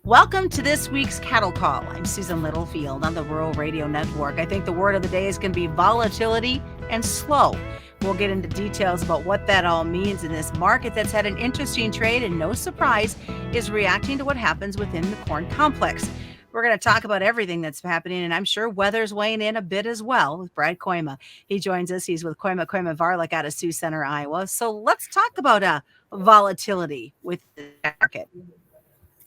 Welcome to this week's Cattle Call. I'm Susan Littlefield on the Rural Radio Network. I think the word of the day is going to be volatility and slow. We'll get into details about what that all means in this market that's had an interesting trade and, no surprise, is reacting to what happens within the corn complex. We're going to talk about everything that's happening, and I'm sure weather's weighing in a bit as well with Brad Kooima. He joins us. He's with Kooima Kooima Varilek out of Sioux Center, Iowa. So let's talk about volatility with the market.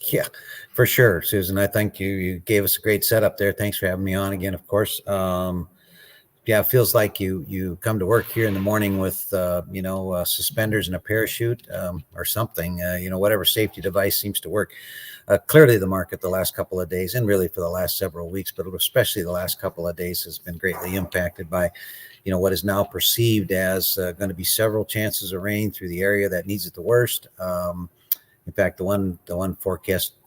Yeah, for sure, Susan. I think you gave us a great setup there. Thanks for having me on again, of course. It feels like you come to work here in the morning with suspenders and a parachute or something. Whatever safety device seems to work. Clearly, the market the last couple of days, and really for the last several weeks, but especially the last couple of days, has been greatly impacted by what is now perceived as going to be several chances of rain through the area that needs it the worst. In fact, the one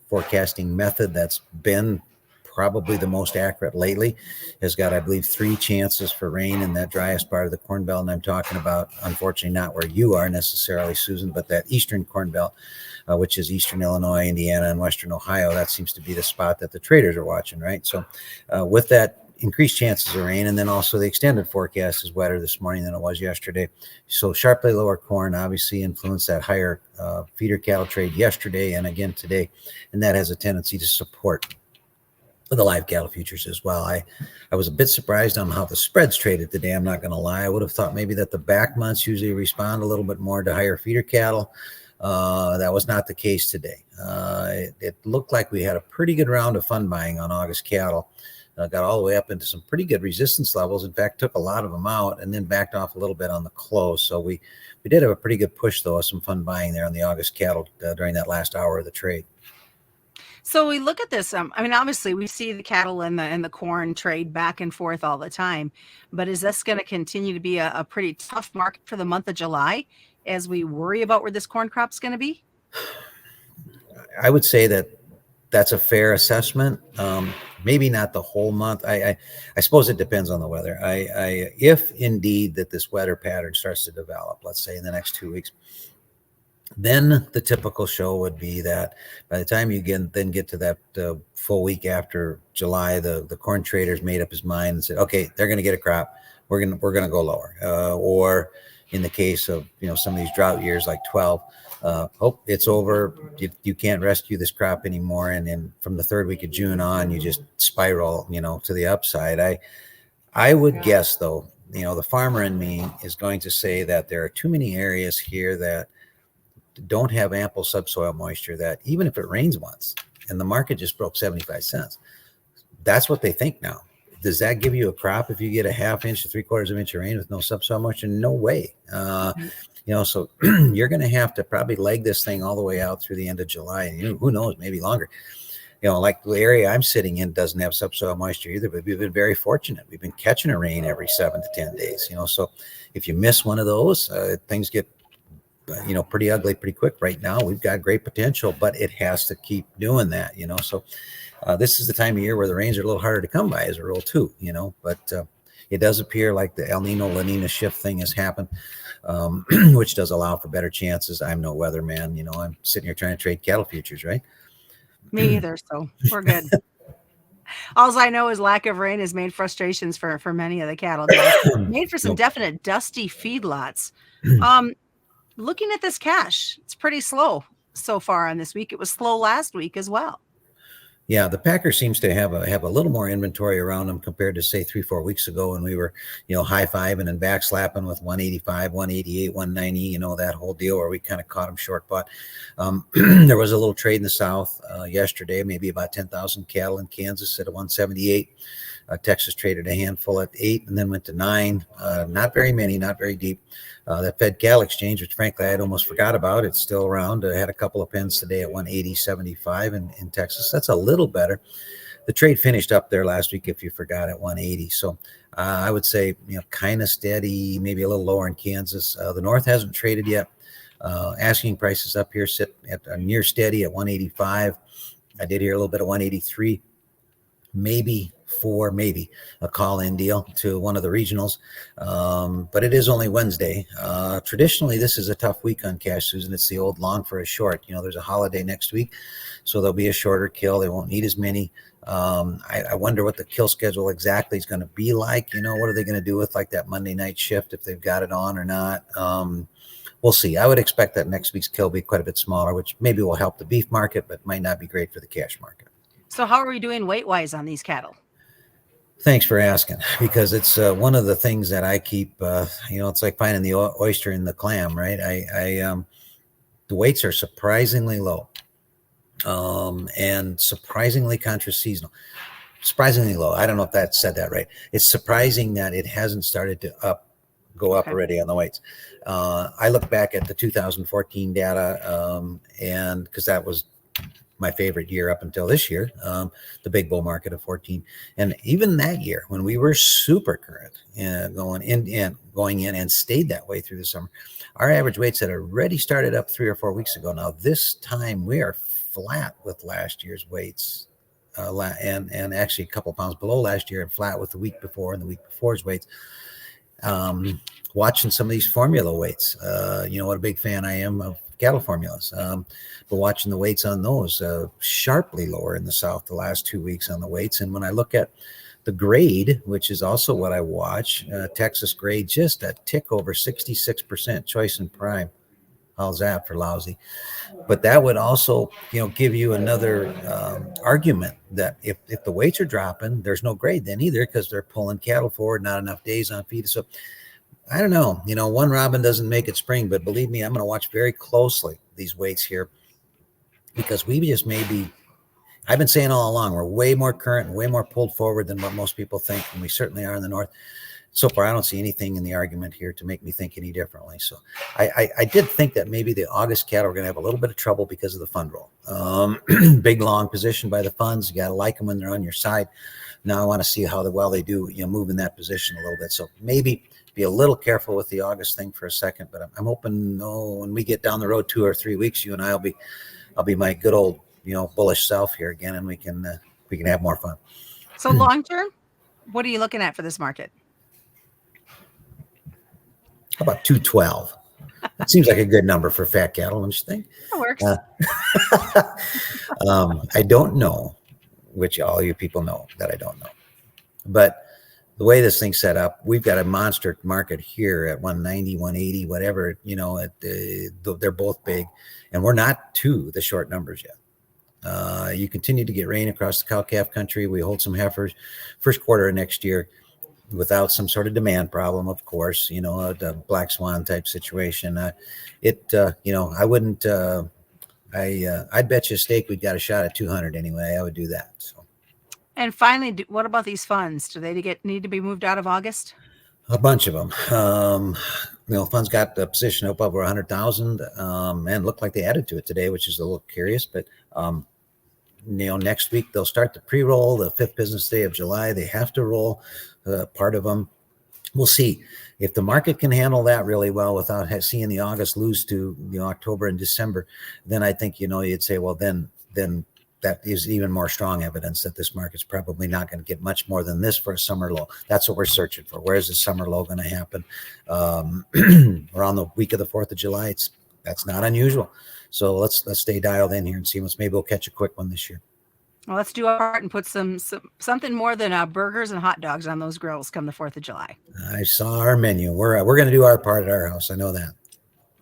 forecasting method that's been probably the most accurate lately has got, I believe, 3 chances for rain in that driest part of the Corn Belt. And I'm talking about, unfortunately, not where you are necessarily, Susan, but that eastern Corn Belt, which is eastern Illinois, Indiana, and western Ohio. That seems to be the spot that the traders are watching, right? So with that increased chances of rain, and then also the extended forecast is wetter this morning than it was yesterday. So sharply lower corn obviously influenced that higher feeder cattle trade yesterday and again today, and that has a tendency to support the live cattle futures as well. I was a bit surprised on how the spreads traded today. I'm not going to lie. I would have thought maybe that the back months usually respond a little bit more to higher feeder cattle. That was not the case today. It looked like we had a pretty good round of fund buying on August cattle. Got all the way up into some pretty good resistance levels. In fact, took a lot of them out and then backed off a little bit on the close. So we did have a pretty good push, though, of some fund buying there on the August cattle during that last hour of the trade. So we look at this. Obviously, we see the cattle and the corn trade back and forth all the time. But is this going to continue to be a pretty tough market for the month of July as we worry about where this corn crop's going to be? I would say that's a fair assessment. Maybe not the whole month. I suppose it depends on the weather. If indeed that this weather pattern starts to develop, let's say in the next 2 weeks, then the typical show would be that by the time you get to that full week after July, the corn trader's made up his mind and said, okay, they're going to get a crop. We're gonna go lower. Or in the case of some of these drought years like 12. It's over. You can't rescue this crop anymore. And then from the 3rd week of June on, you just spiral, to the upside. I would guess, though, the farmer in me is going to say that there are too many areas here that don't have ample subsoil moisture, that even if it rains once and the market just broke 75 cents, that's what they think now. Does that give you a crop if you get a 1/2 inch to 3/4 inch of rain with no subsoil moisture? No way. So you're going to have to probably leg this thing all the way out through the end of July. And who knows, maybe longer. Like the area I'm sitting in doesn't have subsoil moisture either, but we've been very fortunate. We've been catching a rain every 7 to 10 days, so if you miss one of those, things get, pretty ugly pretty quick. Right now, we've got great potential, but it has to keep doing that, so this is the time of year where the rains are a little harder to come by as a rule too, but it does appear like the El Nino La Nina shift thing has happened. Which does allow for better chances. I'm no weatherman, I'm sitting here trying to trade cattle futures, right? Me either. So we're good. All I know is lack of rain has made frustrations for many of the cattle guys. Made for some definite dusty feedlots. Looking at this cash, it's pretty slow so far on this week. It was slow last week as well. Yeah, the Packer seems to have a little more inventory around them compared to, say, 3-4 weeks ago when we were, high-fiving and backslapping with 185, 188, 190, that whole deal where we kind of caught them short. But there was a little trade in the South yesterday, maybe about 10,000 cattle in Kansas at 178. Texas traded a handful at 8 and then went to 9. Not very many, not very deep. That Fed Cattle Exchange, which frankly I had almost forgot about, it's still around. I had a couple of pens today at 180.75 in Texas. That's a little better. The trade finished up there last week, if you forgot, at 180. So I would say, kind of steady, maybe a little lower in Kansas. The North hasn't traded yet. Asking prices up here sit at near steady at 185. I did hear a little bit of 183. Maybe for maybe a call-in deal to one of the regionals. But it is only Wednesday. Traditionally, this is a tough week on cash, Susan. It's the old long for a short. There's a holiday next week, so there'll be a shorter kill. They won't need as many. I wonder what the kill schedule exactly is going to be like. What are they going to do with like that Monday night shift, if they've got it on or not? We'll see. I would expect that next week's kill will be quite a bit smaller, which maybe will help the beef market, but might not be great for the cash market. So how are we doing weight-wise on these cattle? Thanks for asking, because it's one of the things that I keep, it's like finding the oyster in the clam, right? The weights are surprisingly low, and surprisingly contra-seasonal. Surprisingly low. I don't know if that said that right. It's surprising that it hasn't started to go up already on the weights. I look back at the 2014 data, and because that was my favorite year up until this year, the big bull market of 14. And even that year, when we were super current going in and stayed that way through the summer, our average weights had already started up 3 or 4 weeks ago. Now this time we are flat with last year's weights, and actually a couple pounds below last year, and flat with the week before and the week before's weights. Watching some of these formula weights, what a big fan I am of cattle formulas, but watching the weights on those sharply lower in the South the last 2 weeks on the weights. And when I look at the grade, which is also what I watch, Texas grade, just a tick over 66% choice and prime. How's that for lousy? But that would also, give you another argument that if the weights are dropping, there's no grade then either, because they're pulling cattle forward, not enough days on feed. So I don't know. One robin doesn't make it spring, but believe me, I'm going to watch very closely these weights here, because we just I've been saying all along, we're way more current and way more pulled forward than what most people think, and we certainly are in the North. So far, I don't see anything in the argument here to make me think any differently. So I did think that maybe the August cattle are going to have a little bit of trouble because of the fund roll. Big, long position by the funds. You got to like them when they're on your side. Now I want to see how well they do, move in that position a little bit. So maybe be a little careful with the August thing for a second, but I'm hoping, when we get down the road 2 or 3 weeks, you and I'll be my good old, bullish self here again, and we can have more fun. So long term, what are you looking at for this market? How about 212? That seems like a good number for fat cattle, don't you think? That works. I don't know, which all you people know that I don't know. But the way this thing's set up, we've got a monster market here at 190, 180, whatever, they're both big, and we're not to the short numbers yet. You continue to get rain across the cow-calf country. We hold some heifers first quarter of next year without some sort of demand problem, of course, the black swan type situation. I wouldn't, I'd bet you a stake we'd got a shot at 200 anyway. I would do that. So. And finally, what about these funds? Do they need to be moved out of August? A bunch of them. Funds got the position up over 100,000, and looked like they added to it today, which is a little curious. But next week they'll start the pre-roll, the 5th business day of July. They have to roll part of them. We'll see if the market can handle that really well without seeing the August lose to October and December. Then I think you'd say, well, then that is even more strong evidence that this market's probably not going to get much more than this for a summer low. That's what we're searching for. Where's the summer low going to happen? Around the week of the 4th of July. That's not unusual. So let's stay dialed in here and see maybe we'll catch a quick one this year. Well, let's do our part and put something more than burgers and hot dogs on those grills come the 4th of July. I saw our menu. We're going to do our part at our house. I know that.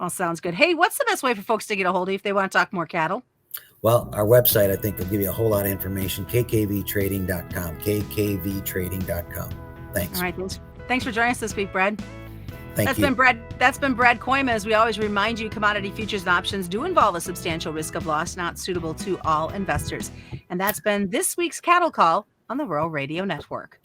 All sounds good. Hey, what's the best way for folks to get a hold of you if they want to talk more cattle? Well, our website, I think, will give you a whole lot of information. kkvtrading.com. kkvtrading.com. Thanks. All right. Thanks for joining us this week, Brad. That's been Brad Kooima. As we always remind you, commodity futures and options do involve a substantial risk of loss, not suitable to all investors. And that's been this week's Cattle Call on the Rural Radio Network.